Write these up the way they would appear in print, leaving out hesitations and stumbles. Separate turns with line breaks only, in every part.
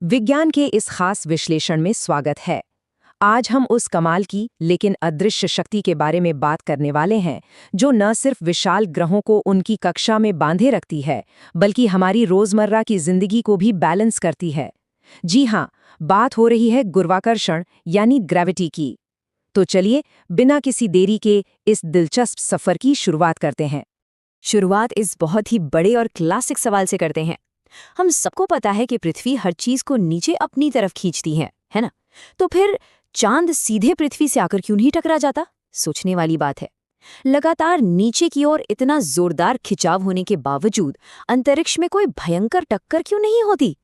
विज्ञान के इस खास विश्लेषण में स्वागत है। आज हम उस कमाल की लेकिन अदृश्य शक्ति के बारे में बात करने वाले हैं, जो न सिर्फ विशाल ग्रहों को उनकी कक्षा में बांधे रखती है, बल्कि हमारी रोजमर्रा की जिंदगी को भी बैलेंस करती है। जी हाँ, बात हो रही है गुरुत्वाकर्षण यानी ग्रेविटी की। तो चलिए, बिना किसी देरी के इस दिलचस्प सफर की शुरुआत करते हैं।
शुरुआत इस बहुत ही बड़े और क्लासिक सवाल से करते हैं। हम सबको पता है कि पृथ्वी हर चीज को नीचे अपनी तरफ खींचती है ना? तो फिर चांद सीधे पृथ्वी से आकर क्यों नहीं टकरा जाता? सोचने वाली बात है। लगातार नीचे की ओर इतना जोरदार खिंचाव होने के बावजूद अंतरिक्ष में कोई भयंकर टक्कर क्यों नहीं होती?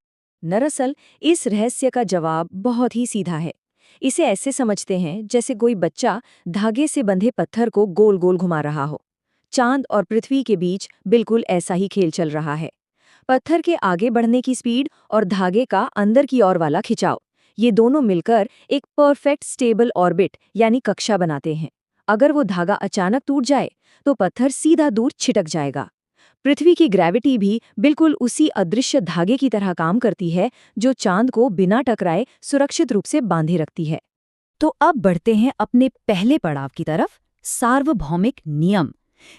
दरअसल इस रहस्य का जवाब बहुत ही सीधा है। इसे ऐसे समझते हैं जैसे कोई बच्चा धागे से बंधे पत्थर को गोल गोल घुमा रहा हो। चांद और पृथ्वी के बीच बिल्कुल ऐसा ही खेल चल रहा है। पत्थर के आगे बढ़ने की स्पीड और धागे का अंदर की ओर वाला खिंचाव, ये दोनों मिलकर एक परफेक्ट स्टेबल ऑर्बिट यानी कक्षा बनाते हैं। अगर वो धागा अचानक टूट जाए तो पत्थर सीधा दूर छिटक जाएगा। पृथ्वी की ग्रेविटी भी बिल्कुल उसी अदृश्य धागे की तरह काम करती है, जो चांद को बिना टकराए सुरक्षित रूप से बांधे रखती है।
तो अब बढ़ते हैं अपने पहले पड़ाव की तरफ, सार्वभौमिक नियम,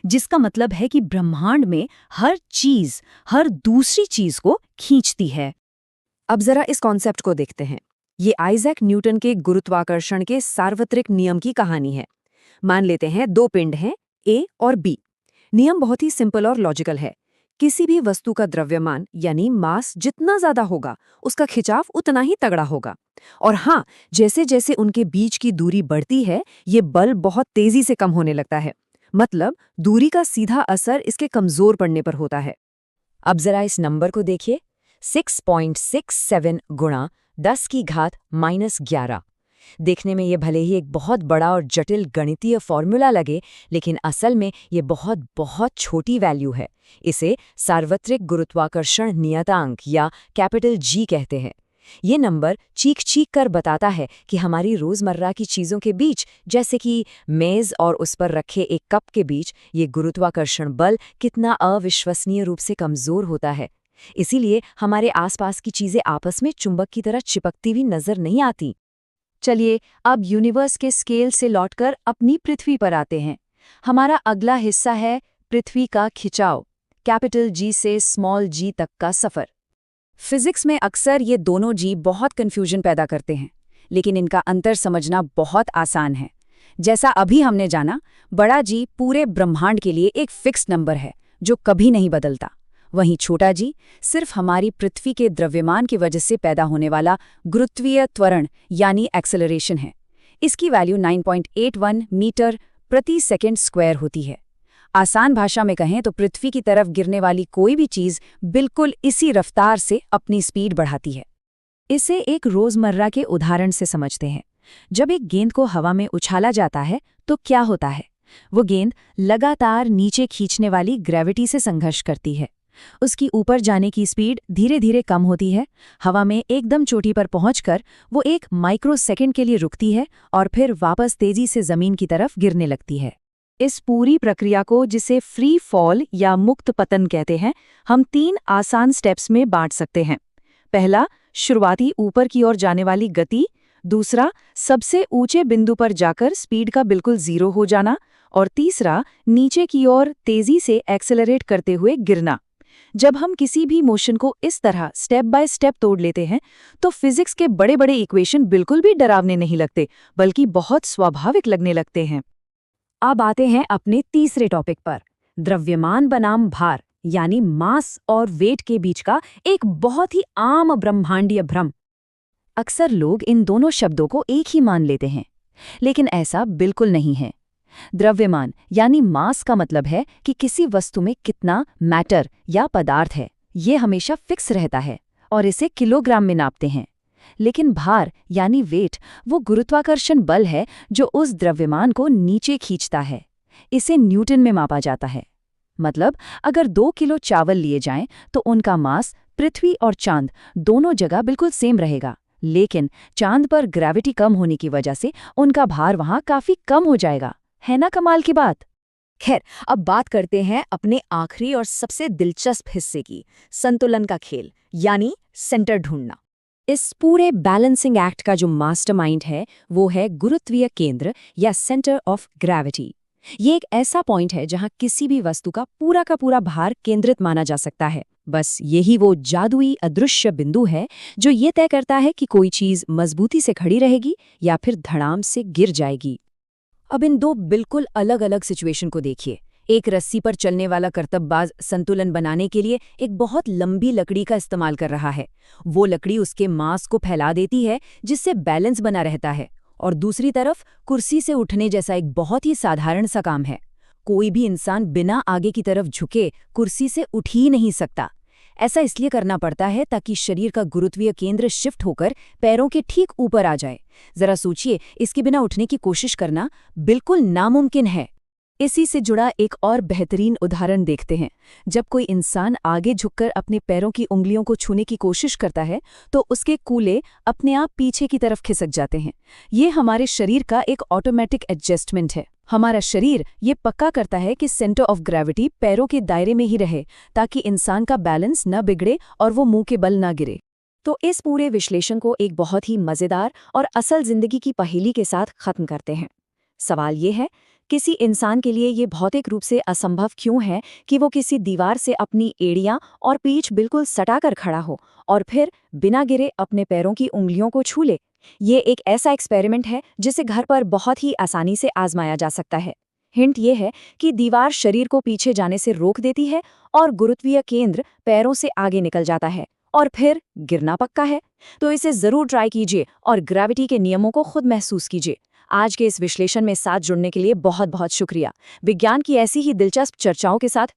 जिसका मतलब है कि ब्रह्मांड में हर चीज हर दूसरी चीज को खींचती है।
अब जरा इस कॉन्सेप्ट को देखते हैं। ये आइजैक न्यूटन के गुरुत्वाकर्षण के सार्वत्रिक नियम की कहानी है। मान लेते हैं दो पिंड हैं, ए और बी। नियम बहुत ही सिंपल और लॉजिकल है। किसी भी वस्तु का द्रव्यमान यानी मास जितना ज्यादा होगा, उसका खिंचाव उतना ही तगड़ा होगा। और हाँ, जैसे जैसे उनके बीच की दूरी बढ़ती है, ये बल बहुत तेजी से कम होने लगता है। मतलब दूरी का सीधा असर इसके कमजोर पड़ने पर होता है। अब जरा इस नंबर को देखिए, 6.67 गुणा 10 की घात -11। देखने में ये भले ही एक बहुत बड़ा और जटिल गणितीय फॉर्मूला लगे, लेकिन असल में ये बहुत बहुत छोटी वैल्यू है। इसे सार्वत्रिक गुरुत्वाकर्षण नियतांक या कैपिटल जी कहते हैं। ये नंबर चीख चीख कर बताता है कि हमारी रोजमर्रा की चीजों के बीच, जैसे कि मेज और उस पर रखे एक कप के बीच, ये गुरुत्वाकर्षण बल कितना अविश्वसनीय रूप से कमजोर होता है। इसीलिए हमारे आसपास की चीजें आपस में चुंबक की तरह चिपकती हुई नजर नहीं आती।
चलिए, अब यूनिवर्स के स्केल से लौटकर अपनी पृथ्वी पर आते हैं। हमारा अगला हिस्सा है पृथ्वी का खिंचाव, कैपिटल जी से स्मॉल जी तक का सफर।
फिजिक्स में अक्सर ये दोनों जी बहुत कंफ्यूजन पैदा करते हैं, लेकिन इनका अंतर समझना बहुत आसान है। जैसा अभी हमने जाना, बड़ा जी पूरे ब्रह्मांड के लिए एक फिक्स नंबर है जो कभी नहीं बदलता। वहीं छोटा जी सिर्फ हमारी पृथ्वी के द्रव्यमान की वजह से पैदा होने वाला गुरुत्वीय त्वरण यानी एक्सेलरेशन है। इसकी वैल्यू 9.81 मीटर प्रति सेकंड स्क्वायर होती है। आसान भाषा में कहें तो पृथ्वी की तरफ गिरने वाली कोई भी चीज बिल्कुल इसी रफ्तार से अपनी स्पीड बढ़ाती है।
इसे एक रोजमर्रा के उदाहरण से समझते हैं। जब एक गेंद को हवा में उछाला जाता है तो क्या होता है? वो गेंद लगातार नीचे खींचने वाली ग्रेविटी से संघर्ष करती है। उसकी ऊपर जाने की स्पीड धीरे धीरे कम होती है। हवा में एकदम चोटी पर पहुंचकर वो एक माइक्रोसेकंड के लिए रुकती है और फिर वापस तेजी से जमीन की तरफ गिरने लगती है। इस पूरी प्रक्रिया को, जिसे फ्री फॉल या मुक्त पतन कहते हैं, हम 3 आसान स्टेप्स में बांट सकते हैं। पहला, शुरुआती ऊपर की ओर जाने वाली गति। दूसरा, सबसे ऊंचे बिंदु पर जाकर स्पीड का बिल्कुल 0 हो जाना। और तीसरा, नीचे की ओर तेजी से एक्सेलरेट करते हुए गिरना। जब हम किसी भी मोशन को इस तरह स्टेप बाय स्टेप तोड़ लेते हैं, तो फिजिक्स के बड़े बड़े इक्वेशन बिल्कुल भी डरावने नहीं लगते, बल्कि बहुत स्वाभाविक लगने लगते हैं।
अब आते हैं अपने तीसरे टॉपिक पर, द्रव्यमान बनाम भार यानी मास और वेट के बीच का एक बहुत ही आम ब्रह्मांडीय भ्रम। अक्सर लोग इन दोनों शब्दों को एक ही मान लेते हैं, लेकिन ऐसा बिल्कुल नहीं है। द्रव्यमान यानी मास का मतलब है कि किसी वस्तु में कितना मैटर या पदार्थ है। ये हमेशा फिक्स रहता है और इसे किलोग्राम में नापते हैं। लेकिन भार यानी वेट वो गुरुत्वाकर्षण बल है जो उस द्रव्यमान को नीचे खींचता है। इसे न्यूटन में मापा जाता है। मतलब अगर 2 किलो चावल लिए जाएं तो उनका मास पृथ्वी और चांद दोनों जगह बिल्कुल सेम रहेगा, लेकिन चांद पर ग्रेविटी कम होने की वजह से उनका भार वहां काफी कम हो जाएगा। है ना कमाल की बात? खैर, अब बात करते हैं अपने आखिरी और सबसे दिलचस्प हिस्से की, संतुलन का खेल यानी सेंटर ढूंढना।
इस पूरे बैलेंसिंग एक्ट का जो मास्टरमाइंड है वो है गुरुत्वीय केंद्र या सेंटर ऑफ ग्रेविटी। ये एक ऐसा पॉइंट है जहां किसी भी वस्तु का पूरा भार केंद्रित माना जा सकता है। बस यही वो जादुई अदृश्य बिंदु है जो ये तय करता है कि कोई चीज मजबूती से खड़ी रहेगी या फिर धड़ाम से गिर जाएगी।
अब इन दो बिल्कुल अलग अलग सिचुएशन को देखिए। एक रस्सी पर चलने वाला करतबबाज संतुलन बनाने के लिए एक बहुत लंबी लकड़ी का इस्तेमाल कर रहा है। वो लकड़ी उसके मास को फैला देती है जिससे बैलेंस बना रहता है। और दूसरी तरफ कुर्सी से उठने जैसा एक बहुत ही साधारण सा काम है। कोई भी इंसान बिना आगे की तरफ झुके कुर्सी से उठ ही नहीं सकता। ऐसा इसलिए करना पड़ता है ताकि शरीर का गुरुत्वीय केंद्र शिफ्ट होकर पैरों के ठीक ऊपर आ जाए। जरा सोचिए, इसके बिना उठने की कोशिश करना बिल्कुल नामुमकिन है।
इसी से जुड़ा एक और बेहतरीन उदाहरण देखते हैं। जब कोई इंसान आगे झुककर अपने पैरों की उंगलियों को छूने की कोशिश करता है तो उसके कूल्हे अपने आप पीछे की तरफ खिसक जाते हैं। ये हमारे शरीर का एक ऑटोमेटिक एडजस्टमेंट है। हमारा शरीर ये पक्का करता है कि सेंटर ऑफ ग्रेविटी पैरों के दायरे में ही रहे ताकि इंसान का बैलेंस न बिगड़े और वो मुंह के बल न गिरे।
तो इस पूरे विश्लेषण को एक बहुत ही मजेदार और असल जिंदगी की पहेली के साथ खत्म करते हैं। सवाल ये है, किसी इंसान के लिए ये भौतिक रूप से असंभव क्यों है कि वो किसी दीवार से अपनी एड़ियां और पीठ बिल्कुल सटाकर खड़ा हो और फिर बिना गिरे अपने पैरों की उंगलियों को छू ले? ये एक ऐसा एक्सपेरिमेंट है जिसे घर पर बहुत ही आसानी से आजमाया जा सकता है। हिंट ये है कि दीवार शरीर को पीछे जाने से रोक देती है और गुरुत्वीय केंद्र पैरों से आगे निकल जाता है और फिर गिरना पक्का है। तो इसे जरूर ट्राई कीजिए और ग्रेविटी के नियमों को खुद महसूस कीजिए। आज के इस विश्लेषण में साथ जुड़ने के लिए बहुत बहुत शुक्रिया। विज्ञान की ऐसी ही दिलचस्प चर्चाओं के साथ